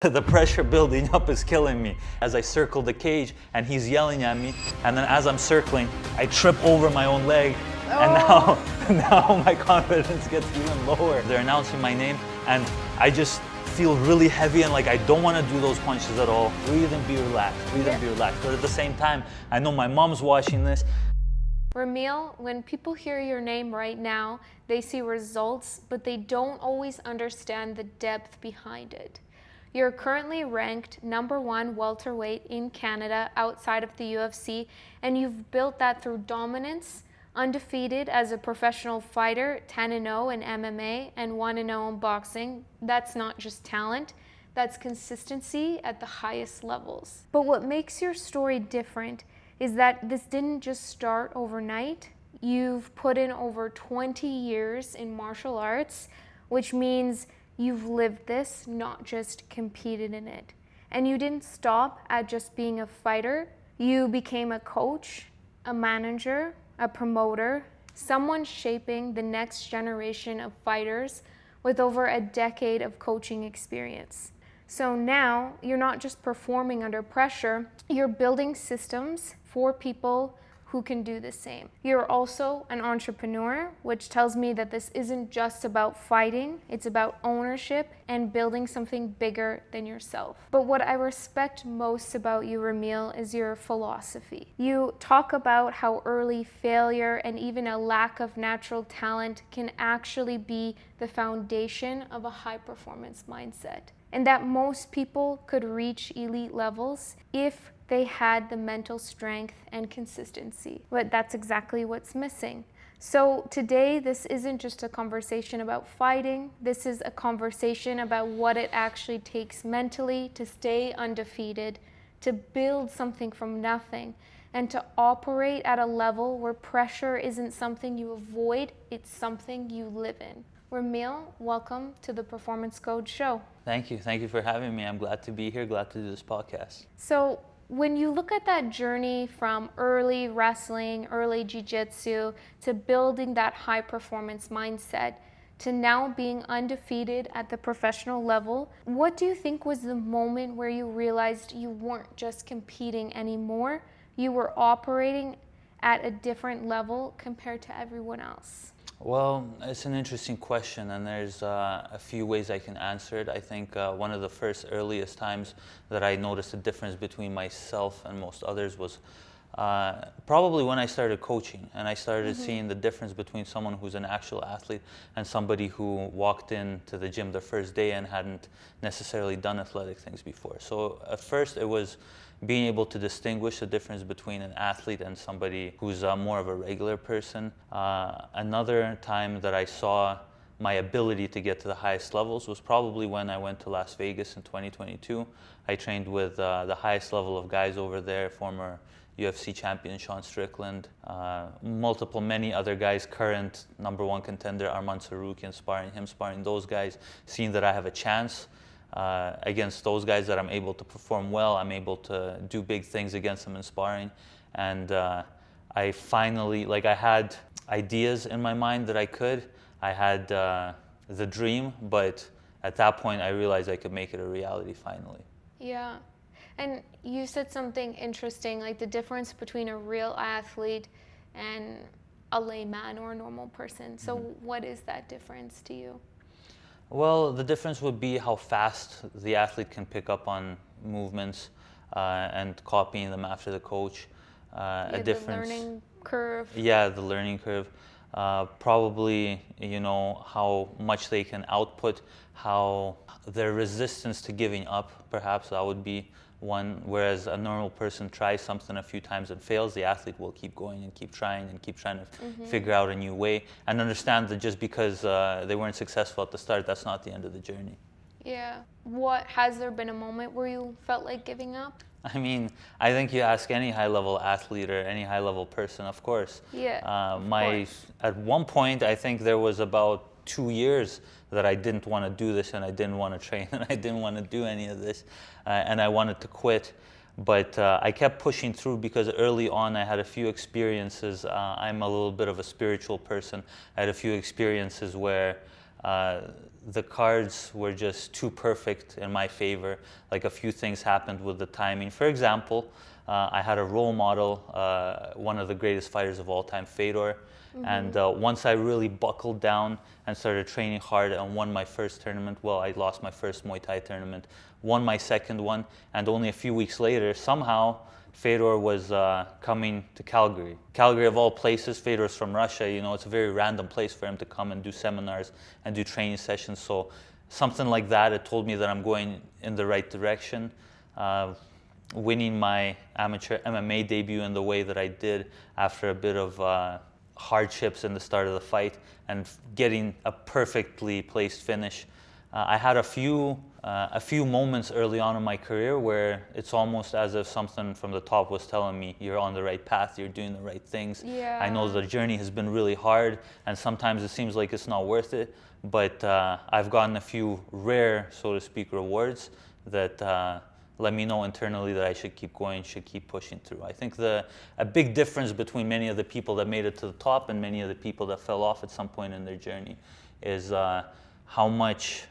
The pressure building up is killing me. As I circle the cage and he's yelling at me, and then as I'm circling, I trip over my own leg, and now my confidence gets even lower. They're announcing my name, and I just feel really heavy and like I don't want to do those punches at all. Breathe and be relaxed, breathe and be relaxed. But at the same time, I know my mom's watching this. Ramil, when people hear your name right now, they see results, but they don't always understand the depth behind it. You're currently ranked #1 welterweight in Canada outside of the UFC, and you've built that through dominance, undefeated as a professional fighter, 10-0 in MMA and 1-0 in boxing. That's not just talent, that's consistency at the highest levels. But what makes your story different is that this didn't just start overnight. You've put in over 20 years in martial arts, which means you've lived this, not just competed in it. And you didn't stop at just being a fighter. You became a coach, a manager, a promoter, someone shaping the next generation of fighters with over a decade of coaching experience. So now you're not just performing under pressure, you're building systems for people who can do the same. You're also an entrepreneur, which tells me that this isn't just about fighting, it's about ownership and building something bigger than yourself. But what I respect most about you, Ramil, is your philosophy. You talk about how early failure and even a lack of natural talent can actually be the foundation of a high-performance mindset, and that most people could reach elite levels if they had the mental strength and consistency. But that's exactly what's missing. So today, this isn't just a conversation about fighting. This is a conversation about what it actually takes mentally to stay undefeated, to build something from nothing, and to operate at a level where pressure isn't something you avoid, it's something you live in. Ramil, welcome to the Performance Code Show. Thank you for having me. I'm glad to be here, glad to do this podcast. So when you look at that journey from early wrestling, early jiu-jitsu, to building that high performance mindset, to now being undefeated at the professional level, what do you think was the moment where you realized you weren't just competing anymore, you were operating at a different level compared to everyone else? Well, it's an interesting question, and there's a few ways I can answer it. I think one of the earliest times that I noticed a difference between myself and most others was probably when I started coaching, and I started seeing the difference between someone who's an actual athlete and somebody who walked into the gym their first day and hadn't necessarily done athletic things before. So at first it was being able to distinguish the difference between an athlete and somebody who's more of a regular person. Another time that I saw my ability to get to the highest levels was probably when I went to Las Vegas in 2022. I trained with the highest level of guys over there, former UFC champion Sean Strickland, many other guys, current #1 contender Arman Sarukian, sparring those guys, seeing that I have a chance against those guys, that I'm able to perform well, I'm able to do big things against them in sparring. And I finally, I had ideas in my mind that I had the dream, but at that point I realized I could make it a reality finally. Yeah. And you said something interesting, like the difference between a real athlete and a layman or a normal person. So what is that difference to you? Well, the difference would be how fast the athlete can pick up on movements and copying them after the coach. A difference. The learning curve. Yeah, the learning curve. Probably, how much they can output, how their resistance to giving up, perhaps that would be one. Whereas a normal person tries something a few times and fails, the athlete will keep going and keep trying to figure out a new way and understand that just because they weren't successful at the start, that's not the end of the journey. Yeah. Has there been a moment where you felt like giving up? I mean, I think you ask any high-level athlete or any high-level person, of course. Yeah. At one point, I think there was about 2 years that I didn't want to do this, and I didn't want to train, and I didn't want to do any of this, and I wanted to quit. But I kept pushing through because early on I had a few experiences. I'm a little bit of a spiritual person. I had a few experiences where The cards were just too perfect in my favor. Like a few things happened with the timing. For example, I had a role model, one of the greatest fighters of all time, Fedor. And once I really buckled down and started training hard and won my first tournament, well, I lost my first Muay Thai tournament, won my second one, and only a few weeks later, somehow, Fedor was coming to Calgary. Calgary of all places, Fedor's from Russia, you know, it's a very random place for him to come and do seminars and do training sessions. So something like that, it told me that I'm going in the right direction. Winning my amateur MMA debut in the way that I did after a bit of hardships in the start of the fight and getting a perfectly placed finish. I had a few moments early on in my career where it's almost as if something from the top was telling me, you're on the right path, you're doing the right things. Yeah. I know the journey has been really hard and sometimes it seems like it's not worth it, but I've gotten a few rare, so to speak, rewards that let me know internally that I should keep going, should keep pushing through. I think a big difference between many of the people that made it to the top and many of the people that fell off at some point in their journey is how much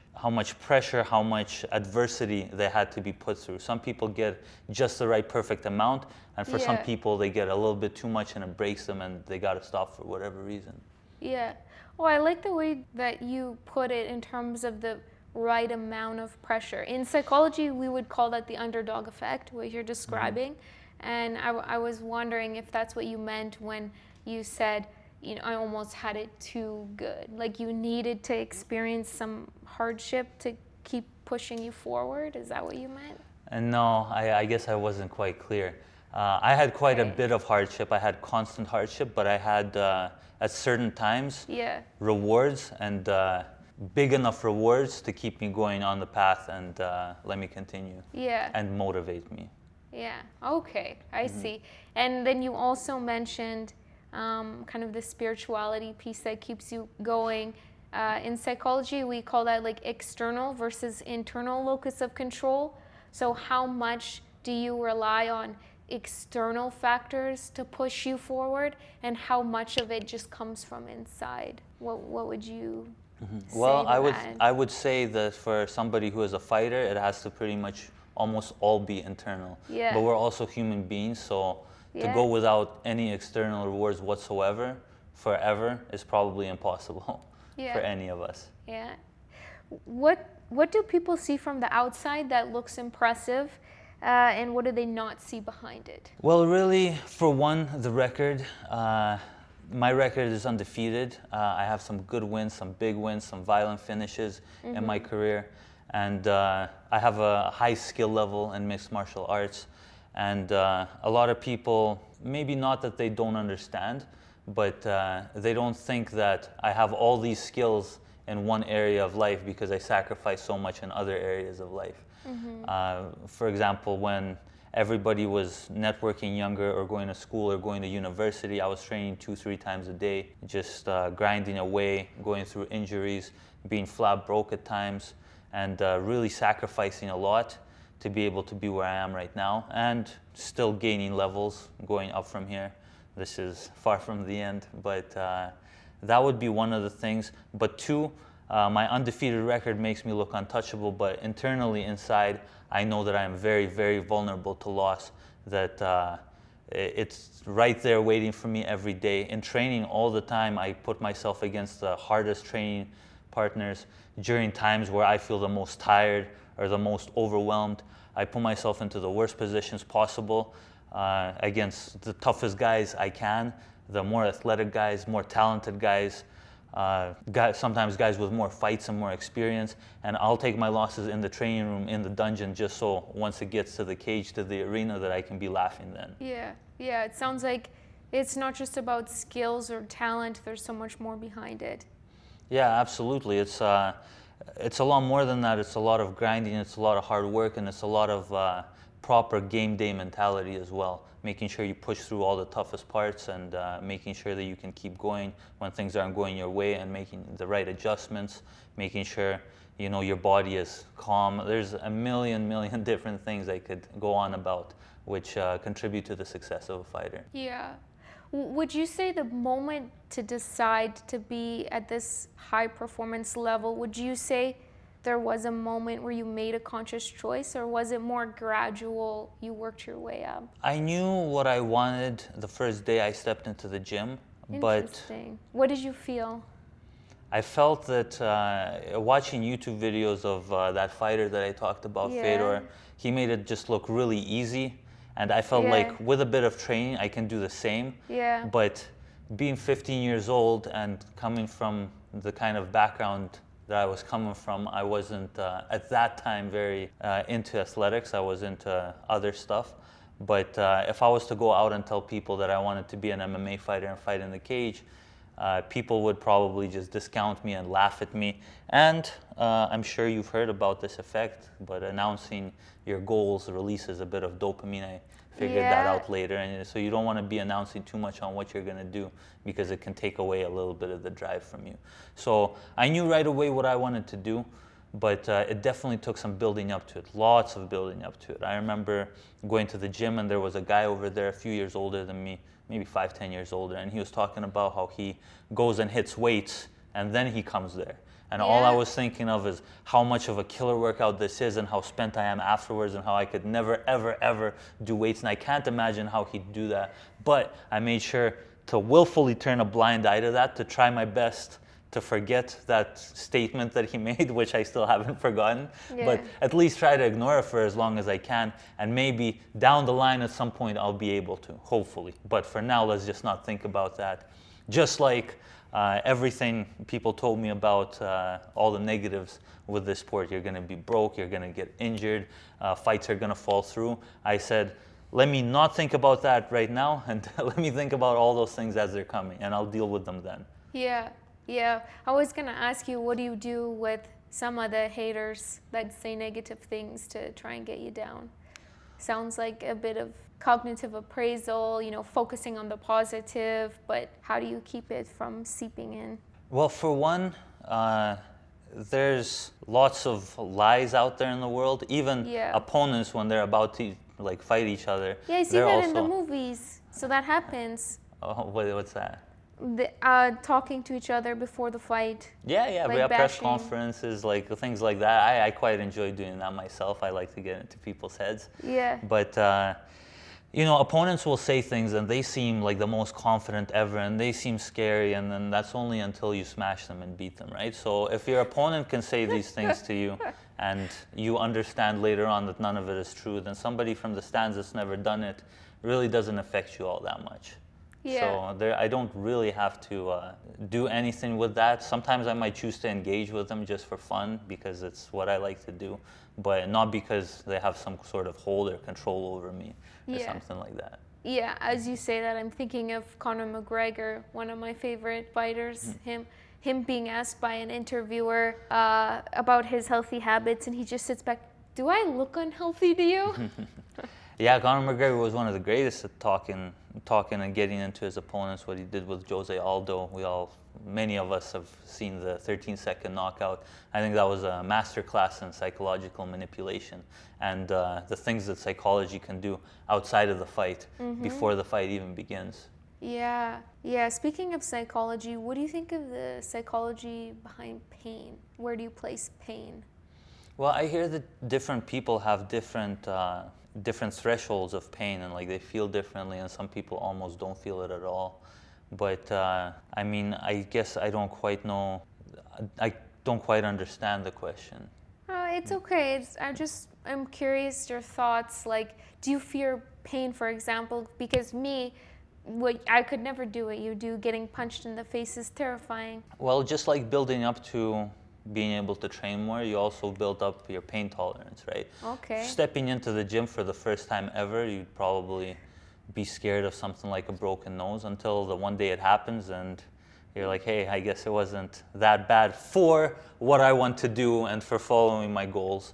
pressure, how much adversity they had to be put through. Some people get just the right perfect amount, and for some people they get a little bit too much and it breaks them and they got to stop for whatever reason. Yeah. Well, I like the way that you put it in terms of the right amount of pressure. In psychology, we would call that the underdog effect, what you're describing. And I was wondering if that's what you meant when you said, you know, I almost had it too good. Like you needed to experience some hardship to keep pushing you forward. Is that what you meant? And no, I guess I wasn't quite clear. I had quite a bit of hardship. I had constant hardship, but I had at certain times rewards and big enough rewards to keep me going on the path and let me continue and motivate me. Yeah, okay, I see. And then you also mentioned kind of the spirituality piece that keeps you going. In psychology, we call that like external versus internal locus of control. So how much do you rely on external factors to push you forward and how much of it just comes from inside? What would you Well, say I would say that for somebody who is a fighter, it has to pretty much almost all be internal. Yeah. But we're also human beings, so to go without any external rewards whatsoever forever is probably impossible for any of us. Yeah. What do people see from the outside that looks impressive, and what do they not see behind it? Well, really, for one, the record. My record is undefeated. I have some good wins, some big wins, some violent finishes in my career. And I have a high skill level in mixed martial arts. And a lot of people, maybe not that they don't understand, but they don't think that I have all these skills in one area of life because I sacrifice so much in other areas of life. For example, when everybody was networking younger or going to school or going to university, I was training 2-3 times a day, just grinding away, going through injuries, being flat broke at times, and really sacrificing a lot to be able to be where I am right now, and still gaining levels, going up from here. This is far from the end, but that would be one of the things. But two, my undefeated record makes me look untouchable, but internally inside, I know that I am very, very vulnerable to loss, that it's right there waiting for me every day. In training all the time, I put myself against the hardest training partners. During times where I feel the most tired or the most overwhelmed, I put myself into the worst positions possible against the toughest guys I can, the more athletic guys, more talented guys, sometimes guys with more fights and more experience, and I'll take my losses in the training room, in the dungeon, just so once it gets to the cage, to the arena, that I can be laughing then. Yeah, it sounds like it's not just about skills or talent, there's so much more behind it. Yeah, absolutely. It's a lot more than that. It's a lot of grinding, it's a lot of hard work, and it's a lot of proper game day mentality as well. Making sure you push through all the toughest parts and making sure that you can keep going when things aren't going your way, and making the right adjustments, making sure you know your body is calm. There's a million different things I could go on about which contribute to the success of a fighter. Yeah. Would you say the moment to decide to be at this high performance level, would you say there was a moment where you made a conscious choice, or was it more gradual, you worked your way up? I knew what I wanted the first day I stepped into the gym, but Interesting. What did you feel? I felt that watching YouTube videos of that fighter that I talked about, Yeah. Fedor, he made it just look really easy. And I felt Yeah. like with a bit of training, I can do the same. Yeah. But being 15 years old and coming from the kind of background that I was coming from, I wasn't at that time very into athletics. I was into other stuff. But if I was to go out and tell people that I wanted to be an MMA fighter and fight in the cage, people would probably just discount me and laugh at me. And I'm sure you've heard about this effect, but announcing your goals releases a bit of dopamine. I figured that Yeah. out later. And so you don't want to be announcing too much on what you're going to do, because it can take away a little bit of the drive from you. So I knew right away what I wanted to do, but it definitely took some building up to it, lots of building up to it. I remember going to the gym, and there was a guy over there a few years older than me, maybe 5-10 years older, and he was talking about how he goes and hits weights and then he comes there. And all I Yeah. was thinking of is how much of a killer workout this is, and how spent I am afterwards, and how I could never, ever, ever do weights. And I can't imagine how he'd do that. But I made sure to willfully turn a blind eye to that, to try my best to forget that statement that he made, which I still haven't forgotten. Yeah. But at least try to ignore it for as long as I can. And maybe down the line at some point I'll be able to, hopefully. But for now, let's just not think about that. Just like everything people told me about all the negatives with this sport. You're going to be broke, you're going to get injured, fights are going to fall through. I said, let me not think about that right now, and let me think about all those things as they're coming, and I'll deal with them then. Yeah, yeah. I was gonna ask you, what do you do with some of the haters that say negative things to try and get you down? Sounds like a bit of cognitive appraisal, focusing on the positive, but how do you keep it from seeping in? Well, for one, there's lots of lies out there in the world. Even Yeah. opponents, when they're about to fight each other, Yeah, I see they're that in the also- movies. So that happens. Oh, what's that? Talking to each other before the fight. Yeah, Like we have press bashing. conferences, things like that. I quite enjoy doing that myself. I like to get into people's heads. Yeah. But opponents will say things and they seem like the most confident ever, and they seem scary, and then that's only until you smash them and beat them, right? So if your opponent can say these things to you and you understand later on that none of it is true, then somebody from the stands that's never done it really doesn't affect you all that much. Yeah. So I don't really have to do anything with that. Sometimes I might choose to engage with them just for fun, because it's what I like to do, but not because they have some sort of hold or control over me or Yeah. something like that. Yeah, as you say that, I'm thinking of Conor McGregor, one of my favorite fighters. Him being asked by an interviewer about his healthy habits, and he just sits back, do I look unhealthy to you? Yeah, Conor McGregor was one of the greatest at talking and getting into his opponents. What he did with Jose Aldo, many of us have seen the 13-second knockout. I think that was a masterclass in psychological manipulation and the things that psychology can do outside of the fight, before the fight even begins. Yeah. Speaking of psychology, what do you think of the psychology behind pain? Where do you place pain? Well, I hear that different people have different thresholds of pain, and they feel differently, and some people almost don't feel it at all. But I guess I don't quite know. I don't quite understand the question. It's okay. I'm curious your thoughts. Do you fear pain, for example? Because I could never do what you do. Getting punched in the face is terrifying. Well, just like building up to being able to train more, you also build up your pain tolerance, right? Okay. Stepping into the gym for the first time ever, you'd probably be scared of something like a broken nose until the one day it happens and you're like, hey, I guess it wasn't that bad for what I want to do and for following my goals.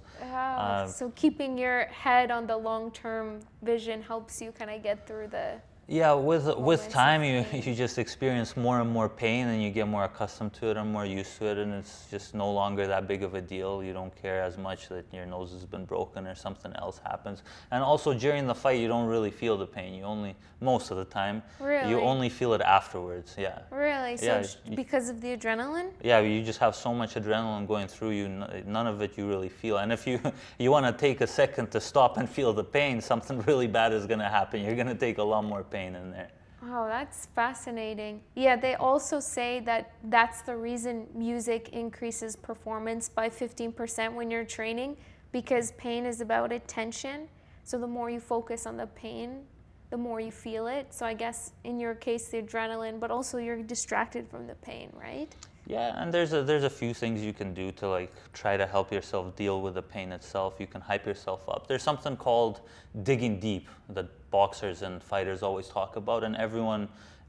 So keeping your head on the long-term vision helps you kind of get through the Yeah, with moments time, of you pain? you just experience more and more pain, and you get more accustomed to it and more used to it, and it's just no longer that big of a deal. You don't care as much that your nose has been broken or something else happens. And also during the fight, you don't really feel the pain. You only, most of the time, you Really? only feel it afterwards. Yeah. Really? So Yeah, because of the adrenaline? yeah, you just have so much adrenaline going through you, none of it you really feel. And if you you want to take a second to stop and feel the pain, something really bad is going to happen. You're going to take a lot more pain in there. Oh, that's fascinating. Yeah, they also say that that's the reason music increases performance by 15% when you're training, because pain is about attention. So the more you focus on the pain, the more you feel it. So I guess in your case, the adrenaline, but also you're distracted from the pain, right? Yeah, and there's a few things you can do to like try to help yourself deal with the pain itself. You can hype yourself up. There's something called digging deep that boxers and fighters always talk about, and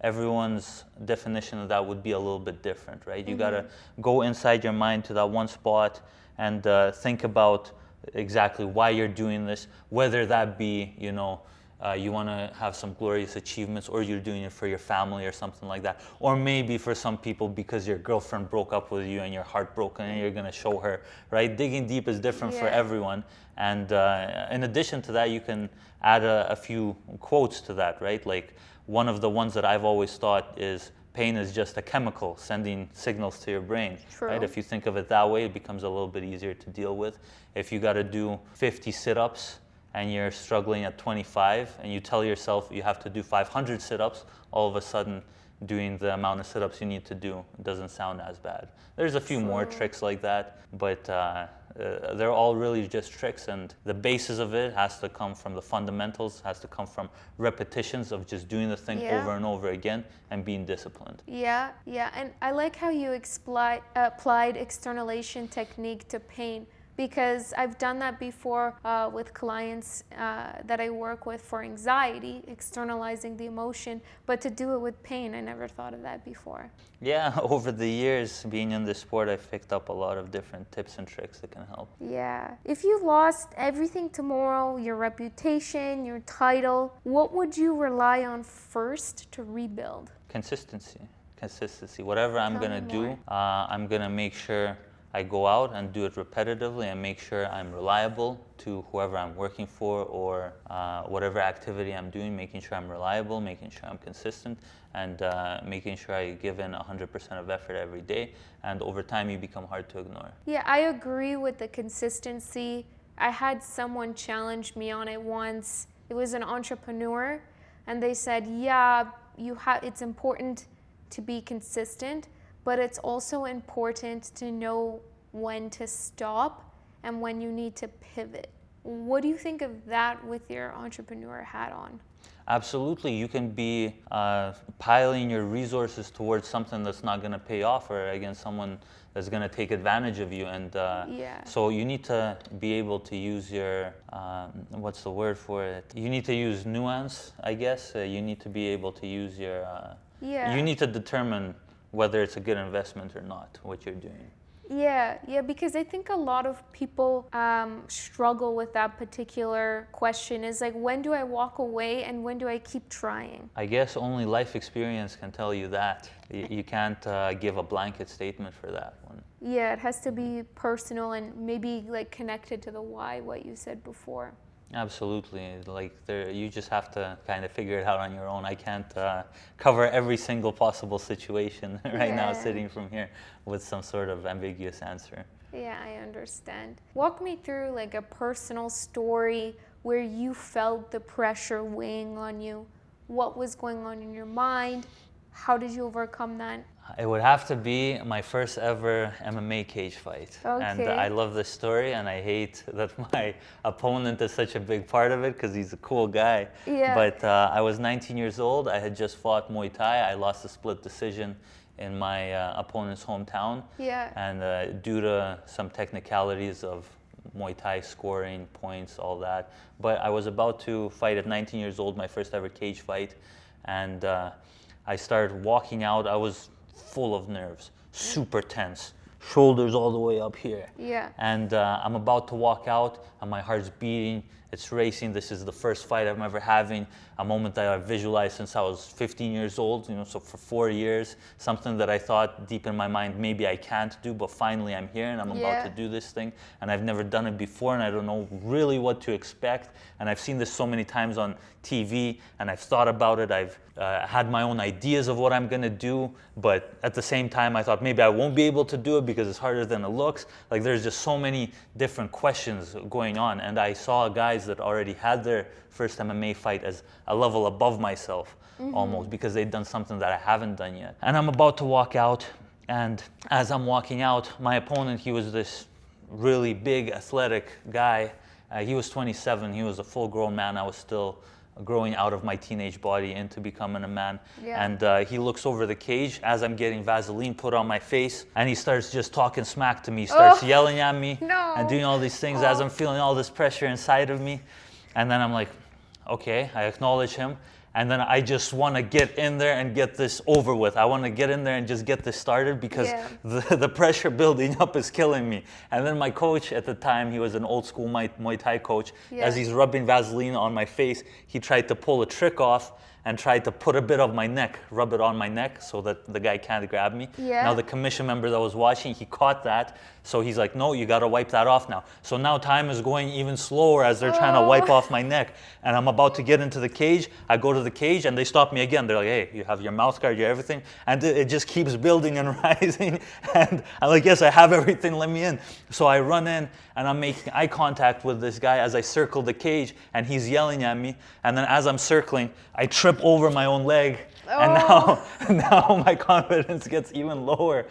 everyone's definition of that would be a little bit different, right? You gotta go inside your mind to that one spot and think about exactly why you're doing this, whether that be, you want to have some glorious achievements, or you're doing it for your family or something like that. Or maybe for some people because your girlfriend broke up with you and you're heartbroken and you're going to show her, right? Digging deep is different for Yeah. everyone. And in addition to that, you can add a few quotes to that, right? Like one of the ones that I've always thought is, pain is just a chemical sending signals to your brain. True. Right? If you think of it that way, it becomes a little bit easier to deal with. If you got to do 50 sit-ups and you're struggling at 25 and you tell yourself you have to do 500 sit-ups, all of a sudden doing the amount of sit-ups you need to do doesn't sound as bad. There's a few more tricks like that, but they're all really just tricks, and the basis of it has to come from the fundamentals, has to come from repetitions of just doing the thing Yeah. over and over again and being disciplined. Yeah, and I like how you applied externalization technique to pain, because I've done that before with clients that I work with for anxiety, externalizing the emotion, but to do it with pain, I never thought of that before. Yeah, over the years being in this sport, I've picked up a lot of different tips and tricks that can help. Yeah. If you lost everything tomorrow, your reputation, your title, what would you rely on first to rebuild? Consistency. Whatever I'm Tell gonna me do, more. I'm gonna make sure I go out and do it repetitively and make sure I'm reliable to whoever I'm working for, or whatever activity I'm doing, making sure I'm reliable, making sure I'm consistent, and making sure I give in 100% of effort every day. And over time, you become hard to ignore. Yeah, I agree with the consistency. I had someone challenge me on it once. It was an entrepreneur, and they said, yeah, it's important to be consistent, but it's also important to know when to stop and when you need to pivot. What do you think of that with your entrepreneur hat on? Absolutely, you can be piling your resources towards something that's not going to pay off, or against someone that's going to take advantage of you. And Yeah. so you need to be able to use your, what's the word for it? You need to use nuance, I guess. You need to be able to use your, Yeah. you need to determine whether it's a good investment or not, what you're doing. Yeah, because I think a lot of people struggle with that particular question. Is like, when do I walk away and when do I keep trying? I guess only life experience can tell you that. You can't give a blanket statement for that one. Yeah, it has to be personal and maybe like connected to the why, what you said before. Absolutely. You just have to kind of figure it out on your own. I can't cover every single possible situation right now, Yeah. sitting from here with some sort of ambiguous answer. Yeah, I understand. Walk me through like a personal story where you felt the pressure weighing on you. What was going on in your mind? How did you overcome that? It would have to be my first ever MMA cage fight. And Okay. I love this story, and I hate that my opponent is such a big part of it because he's a cool guy. Yeah. But I was 19 years old. I had just fought Muay Thai. I lost a split decision in my opponent's hometown. Yeah. And due to some technicalities of Muay Thai scoring, points, all that. But I was about to fight at 19 years old, my first ever cage fight. And I started walking out. I was full of nerves, super tense, shoulders all the way up here. Yeah. And I'm about to walk out, and my heart's beating. It's racing. This is the first fight I'm ever having, a moment that I've visualized since I was 15 years old, so for 4 years, something that I thought deep in my mind maybe I can't do, but finally I'm here and I'm about to do this thing, and I've never done it before, and I don't know really what to expect, and I've seen this so many times on TV, and I've thought about it. I've had my own ideas of what I'm gonna do, but at the same time I thought maybe I won't be able to do it because it's harder than it looks. Like, there's just so many different questions going on, and I saw guys that already had their first MMA fight as a level above myself, almost, because they'd done something that I haven't done yet. And I'm about to walk out, and as I'm walking out, my opponent, he was this really big, athletic guy. He was 27. He was a full-grown man. I was still growing out of my teenage body into becoming a man. Yeah. And he looks over the cage as I'm getting Vaseline put on my face, and he starts just talking smack to me. He starts yelling at me and doing all these things as I'm feeling all this pressure inside of me. And then I'm like, okay, I acknowledge him. And then I just want to get in there and get this over with. I want to get in there and just get this started, because the pressure building up is killing me. And then my coach at the time, he was an old school Muay Thai coach. As he's rubbing Vaseline on my face, he tried to pull a trick off and tried to put a bit of my neck, rub it on my neck so that the guy can't grab me. Now the commission member that was watching, he caught that. So he's like, no, you got to wipe that off now. So now time is going even slower as they're trying to wipe off my neck. And I'm about to get into the cage. I go to the cage and they stop me again. They're like, hey, you have your mouth guard, you have everything. And it just keeps building and rising. And I'm like, yes, I have everything, let me in. So I run in and I'm making eye contact with this guy as I circle the cage, and he's yelling at me. And then as I'm circling, I trip over my own leg. And now my confidence gets even lower.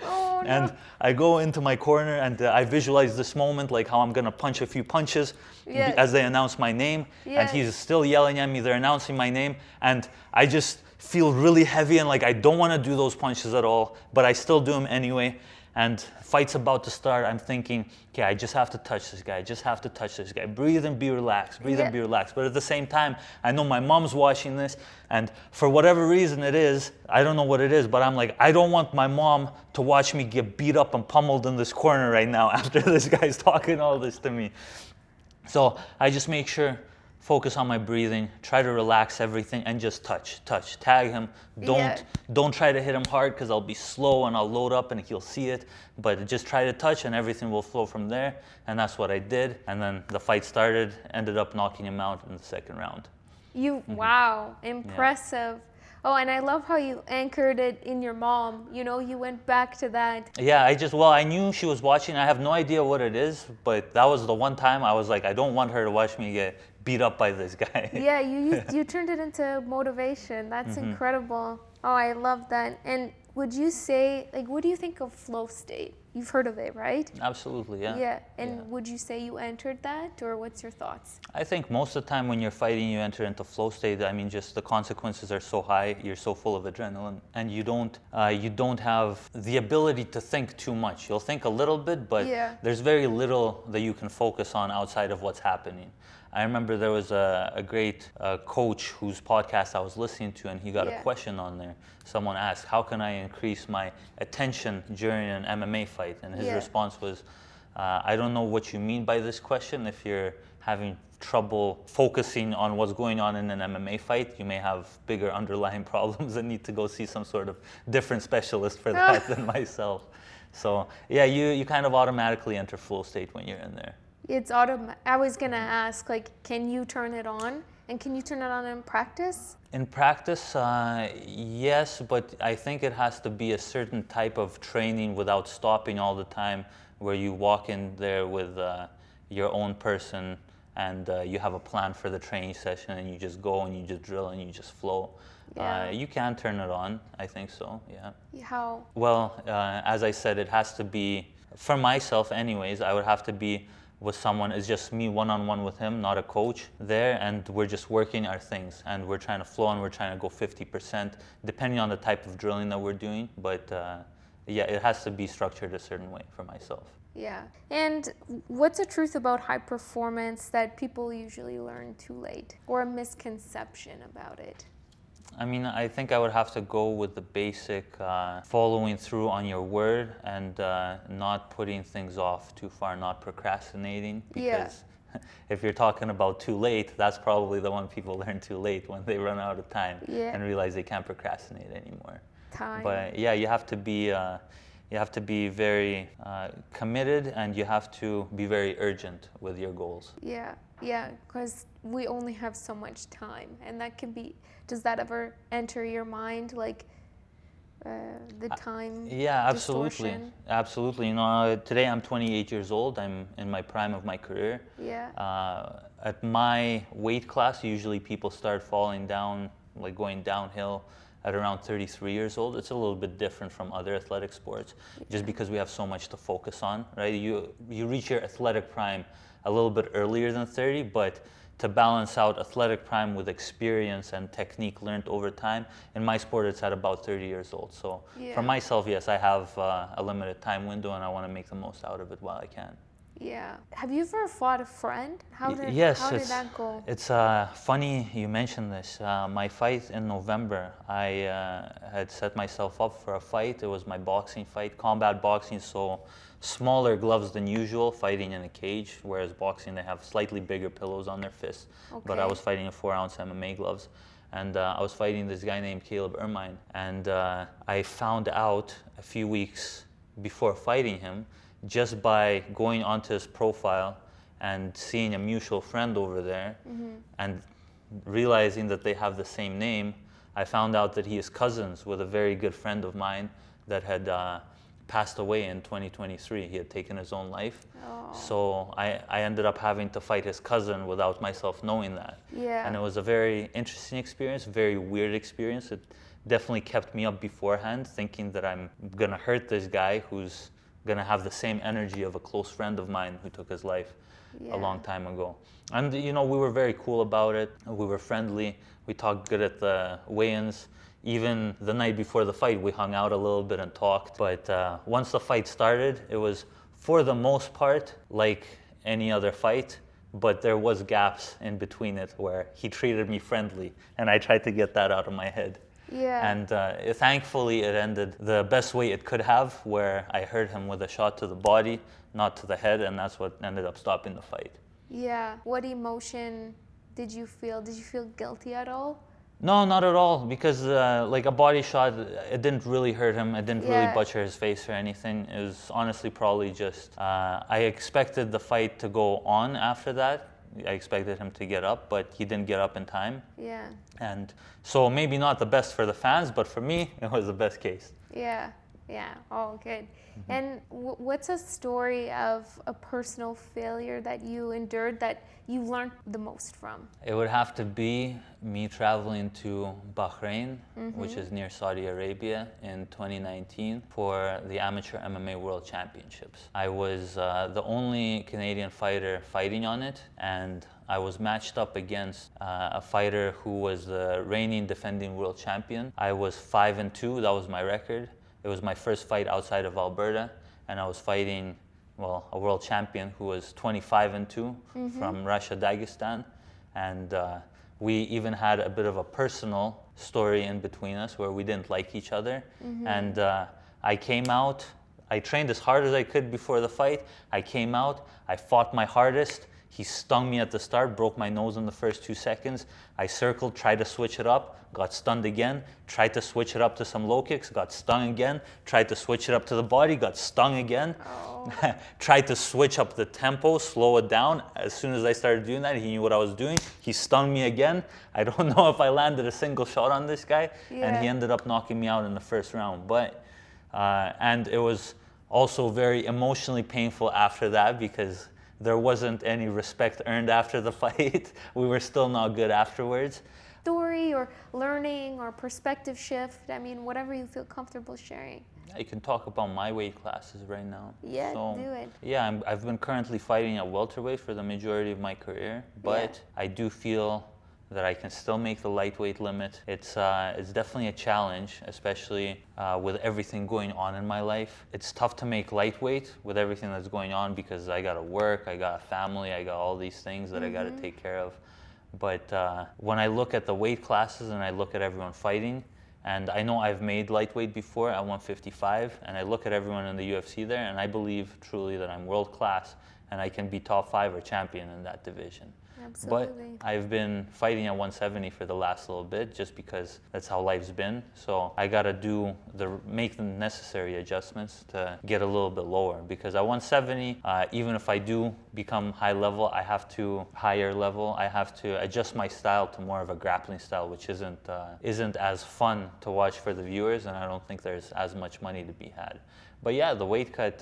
And I go into my corner and I visualize this moment, like how I'm gonna punch a few punches as they announce my name. And he's still yelling at me, they're announcing my name. And I just feel really heavy and like I don't wanna do those punches at all, but I still do them anyway. And fight's about to start. I'm thinking, okay, I just have to touch this guy. I just have to touch this guy. Breathe and be relaxed. Breathe and be relaxed. But at the same time, I know my mom's watching this, and for whatever reason it is, I don't know what it is, but I'm like, I don't want my mom to watch me get beat up and pummeled in this corner right now after this guy's talking all this to me. So I just make sure, focus on my breathing, try to relax everything, and just touch, tag him. Don't try to hit him hard, because I'll be slow and I'll load up and he'll see it, but just try to touch and everything will flow from there. And that's what I did. And then the fight started, ended up knocking him out in the second round. Wow, impressive. Oh, and I love how you anchored it in your mom. You went back to that. Yeah, I knew she was watching. I have no idea what it is, but that was the one time I was like, I don't want her to watch me get beat up by this guy. Yeah, you turned it into motivation. That's incredible. Oh, I love that. And would you say, what do you think of flow state? You've heard of it, right? Absolutely, yeah. Yeah, and would you say you entered that, or what's your thoughts? I think most of the time when you're fighting, you enter into flow state. I mean, just the consequences are so high, you're so full of adrenaline, and you don't have the ability to think too much. You'll think a little bit, but there's very little that you can focus on outside of what's happening. I remember there was a great coach whose podcast I was listening to, and he got a question on there. Someone asked, how can I increase my attention during an MMA fight? And his response was, I don't know what you mean by this question. If you're having trouble focusing on what's going on in an MMA fight, you may have bigger underlying problems and need to go see some sort of different specialist for that than myself. So yeah, you kind of automatically enter flow state when you're in there. It's automatic. I was gonna ask, can you turn it on? And can you turn it on in practice? In practice, yes, but I think it has to be a certain type of training without stopping all the time, where you walk in there with your own person and you have a plan for the training session and you just go and you just drill and you just flow. You can turn it on, I think so, yeah. How? Well, as I said, it has to be, for myself anyways, I would have to be with someone. It's just me one-on-one with him, not a coach there, and we're just working our things, and we're trying to flow and we're trying to go 50%, depending on the type of drilling that we're doing, but yeah, it has to be structured a certain way for myself. Yeah. And what's a truth about high performance that people usually learn too late, or a misconception about it? I mean, I think I would have to go with the basic following through on your word and not putting things off too far, not procrastinating. Because if you're talking about too late, that's probably the one people learn too late, when they run out of time and realize they can't procrastinate anymore. But yeah, you have to be very committed, and you have to be very urgent with your goals. Yeah, because we only have so much time, and that can be. Does that ever enter your mind, like the time? Yeah, distortion? absolutely. You know, today I'm 28 years old. I'm in my prime of my career. At my weight class, usually people start falling down, like going downhill, at around 33 years old. It's a little bit different from other athletic sports, just because we have so much to focus on, right? You reach your athletic prime a little bit earlier than 30, but to balance out athletic prime with experience and technique learned over time, in my sport it's at about 30 years old. So for myself, yes, I have a limited time window, and I want to make the most out of it while I can. Yeah. Have you ever fought a friend? How did that go? It's funny you mentioned this. My fight in November, I had set myself up for a fight. It was my boxing fight, combat boxing, so smaller gloves than usual, fighting in a cage, whereas boxing, they have slightly bigger pillows on their fists. But I was fighting in 4-ounce MMA gloves. And I was fighting this guy named Caleb Ermine. And I found out a few weeks before fighting him, just by going onto his profile and seeing a mutual friend over there, and realizing that they have the same name, I found out that he is cousins with a very good friend of mine that had passed away in 2023. He had taken his own life. So I ended up having to fight his cousin without myself knowing that. And it was a very interesting experience, very weird experience. It definitely kept me up beforehand, thinking that I'm gonna hurt this guy who's gonna have the same energy of a close friend of mine who took his life a long time ago. And you know, we were very cool about it. We were friendly. We talked good at the weigh-ins. Even the night before the fight, we hung out a little bit and talked. But once the fight started, it was, for the most part, like any other fight, but there was gaps in between it where he treated me friendly, and I tried to get that out of my head. And thankfully it ended the best way it could have, where I hurt him with a shot to the body, not to the head, and that's what ended up stopping the fight. What emotion did you feel? Did you feel guilty at all? No, not at all, because like a body shot, it didn't really hurt him. It didn't really butcher his face or anything. It was honestly probably just, I expected the fight to go on after that. I expected him to get up, but he didn't get up in time. And so maybe not the best for the fans, but for me, it was the best case. Oh, good. And what's a story of a personal failure that you endured that you learned the most from? It would have to be me traveling to Bahrain, which is near Saudi Arabia, in 2019 for the Amateur MMA World Championships. I was the only Canadian fighter fighting on it, and I was matched up against a fighter who was the reigning defending world champion. I was 5-2, that was my record. It was my first fight outside of Alberta, and I was fighting, well, a world champion who was 25-2 from Russia, Dagestan. And we even had a bit of a personal story in between us where we didn't like each other. And I came out, I trained as hard as I could before the fight. I came out, I fought my hardest. He stung me at the start, broke my nose in the first 2 seconds. I circled, tried to switch it up, got stunned again, tried to switch it up to some low kicks, got stung again, tried to switch it up to the body, got stung again. Tried to switch up the tempo, slow it down. As soon as I started doing that, he knew what I was doing. He stung me again. I don't know if I landed a single shot on this guy, and he ended up knocking me out in the first round. But and it was also very emotionally painful after that, because there wasn't any respect earned after the fight. We were still not good afterwards. Story or learning or perspective shift, I mean, whatever you feel comfortable sharing. I can talk about my weight classes right now. Do it. Yeah, I've been currently fighting at welterweight for the majority of my career, but I do feel that I can still make the lightweight limit. It's definitely a challenge, especially with everything going on in my life. It's tough to make lightweight with everything that's going on, because I gotta work, I got a family, I got all these things that I gotta take care of. But when I look at the weight classes and I look at everyone fighting, and I know I've made lightweight before at 155, and I look at everyone in the UFC there, and I believe truly that I'm world class and I can be top 5 or champion in that division. Absolutely. But I've been fighting at 170 for the last little bit just because that's how life's been. So I gotta make the necessary adjustments to get a little bit lower, because at 170, even if I do become higher level, I have to adjust my style to more of a grappling style, which isn't as fun to watch for the viewers, and I don't think there's as much money to be had. But yeah, the weight cut,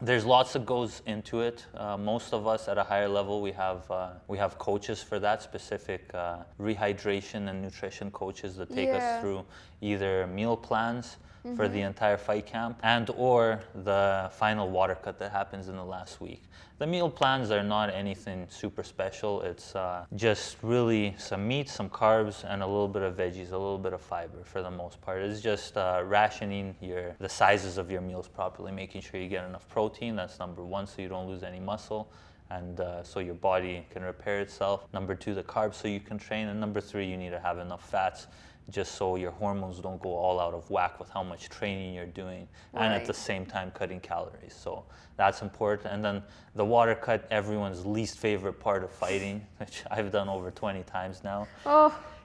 there's lots that goes into it. Most of us at a higher level, we have coaches for that, specific rehydration and nutrition coaches that take us through either meal plans for the entire fight camp and or the final water cut that happens in the last week. The meal plans are not anything super special. It's just really some meat, some carbs, and a little bit of veggies, a little bit of fiber for the most part. It's just rationing the sizes of your meals properly, making sure you get enough protein. That's number one, so you don't lose any muscle, and so your body can repair itself. Number 2, the carbs, so you can train. And number 3, you need to have enough fats, just so your hormones don't go all out of whack with how much training you're doing, and at the same time cutting calories. So that's important. And then the water cut, everyone's least favorite part of fighting, which I've done over 20 times now.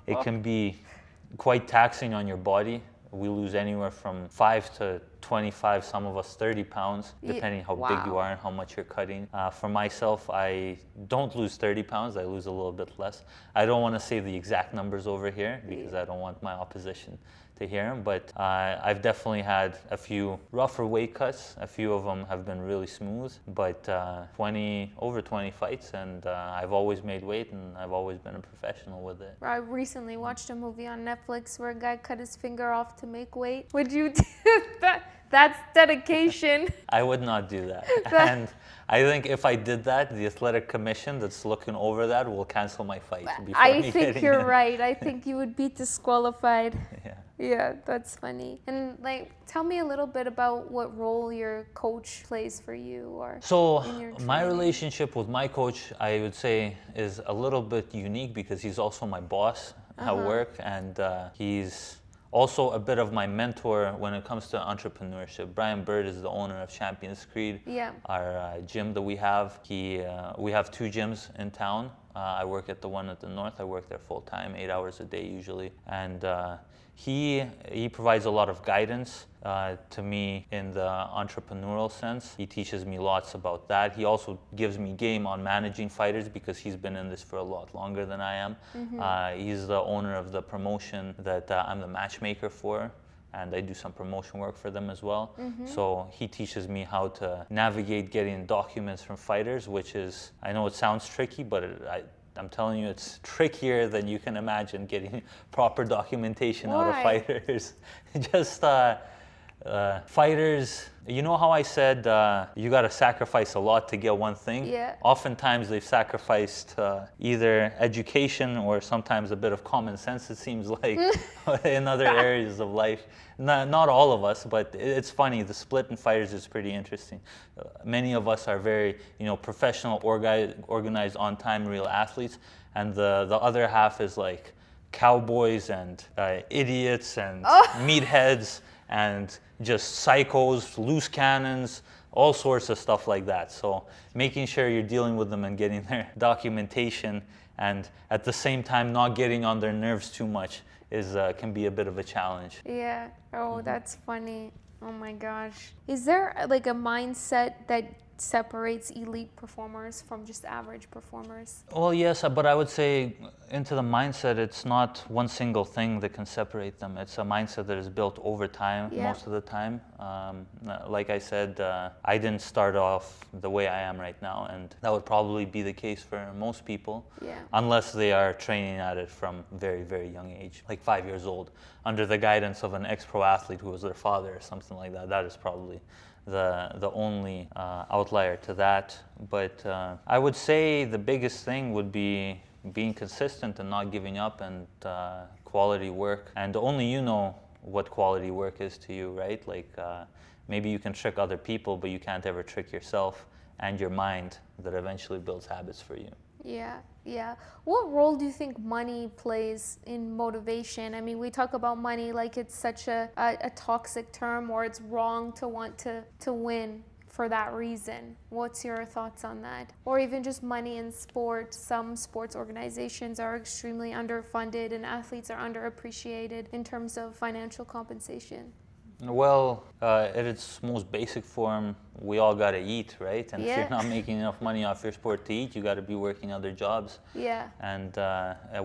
It can be quite taxing on your body. We lose anywhere from 5 to 25, some of us 30 pounds, depending how big you are and how much you're cutting. For myself, I don't lose 30 pounds, I lose a little bit less. I don't want to say the exact numbers over here because I don't want my opposition to hear them, but I've definitely had a few rougher weight cuts. A few of them have been really smooth, but over 20 fights, and I've always made weight, and I've always been a professional with it. I recently watched a movie on Netflix where a guy cut his finger off to make weight. Would you do that? That's dedication. I would not do that. And I think if I did that, the athletic commission that's looking over that will cancel my fight. I think you're right. I think you would be disqualified. Yeah. Yeah, that's funny. And tell me a little bit about what role your coach plays for you, or in your my training. relationship with my coach, I would say, is a little bit unique because he's also my boss at work, and he's also a bit of my mentor when it comes to entrepreneurship. Brian Bird is the owner of Champions Creed, our gym that we have. We have 2 gyms in town. I work at the one at the north. I work there full time, 8 hours a day usually. And he provides a lot of guidance to me in the entrepreneurial sense. He teaches me lots about that. He also gives me game on managing fighters because he's been in this for a lot longer than I am. He's the owner of the promotion that I'm the matchmaker for, and I do some promotion work for them as well. So he teaches me how to navigate getting documents from fighters, which is, I know it sounds tricky, but I'm telling you, it's trickier than you can imagine getting proper documentation out of fighters. Just fighters, you know how I said you got to sacrifice a lot to get one thing? Yeah. Oftentimes they've sacrificed either education or sometimes a bit of common sense, it seems like, in other areas of life. Not all of us, but it's funny. The split in fighters is pretty interesting. Many of us are very, professional, organized, on-time, real athletes, and the other half is like cowboys and idiots and meatheads and just psychos, loose cannons, all sorts of stuff like that. So making sure you're dealing with them and getting their documentation, and at the same time not getting on their nerves too much can be a bit of a challenge. Yeah. Oh, that's funny. Oh my gosh. Is there a mindset that separates elite performers from just average performers? Well, yes, but I would say into the mindset, it's not one single thing that can separate them. It's a mindset that is built over time, most of the time. Like I said, I didn't start off the way I am right now, and that would probably be the case for most people, unless they are training at it from very, very young age, like 5 years old, under the guidance of an ex-pro athlete who was their father or something like that. That is probably the only outlier to that. But I would say the biggest thing would be being consistent and not giving up, and quality work. And only you know what quality work is to you, right? Like maybe you can trick other people, but you can't ever trick yourself and your mind that eventually builds habits for you. Yeah, yeah. What role do you think money plays in motivation? I mean, we talk about money like it's such a toxic term, or it's wrong to want to win for that reason. What's your thoughts on that? Or even just money in sport. Some sports organizations are extremely underfunded and athletes are underappreciated in terms of financial compensation. Well, at its most basic form, we all gotta eat, right? And if Yeah. you're not making enough money off your sport to eat, you gotta be working other jobs. Yeah. And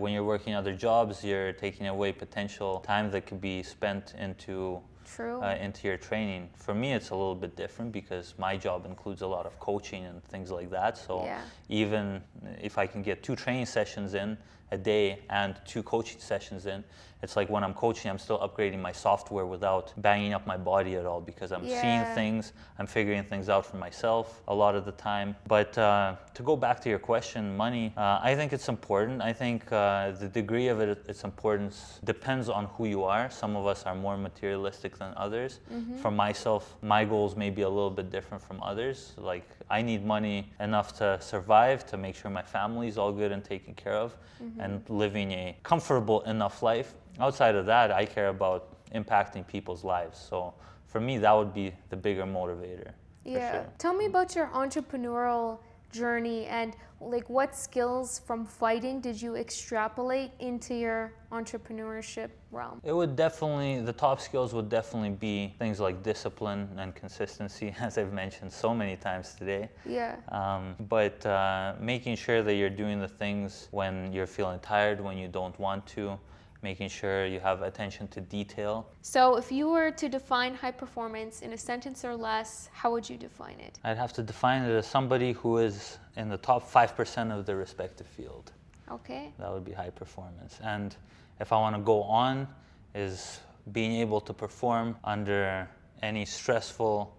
when you're working other jobs, you're taking away potential time that could be spent into True. into your training. For me, it's a little bit different because my job includes a lot of coaching and things like that. So Yeah. even if I can get 2 training sessions in a day and 2 coaching sessions in, it's like when I'm coaching, I'm still upgrading my software without banging up my body at all, because I'm seeing Yeah. things, I'm figuring things out for myself a lot of the time. But to go back to your question, money, I think it's important. I think the degree of its importance depends on who you are. Some of us are more materialistic than others. For myself, my goals may be a little bit different from others. Like, I need money enough to survive, to make sure my family's all good and taken care of, and living a comfortable enough life. Outside of that, I care about impacting people's lives. So for me, that would be the bigger motivator. Yeah. Sure. Tell me about your entrepreneurial journey, and like what skills from fighting did you extrapolate into your entrepreneurship realm? It would definitely, the top skills would definitely be things like discipline and consistency, as I've mentioned so many times today. Yeah. But making sure that you're doing the things when you're feeling tired, when you don't want to, making sure you have attention to detail. So if you were to define high performance in a sentence or less, how would you define it? I'd have to define it as somebody who is in the top 5% of their respective field. Okay. That would be high performance. And if I want to go on, is being able to perform under any stressful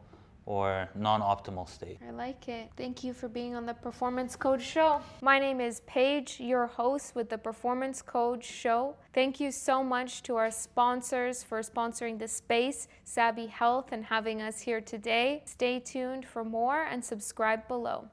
or non-optimal state. I like it. Thank you for being on the Performance Code Show. My name is Paige, your host with the Performance Code Show. Thank you so much to our sponsors for sponsoring the space, Savvy Health, and having us here today. Stay tuned for more and subscribe below.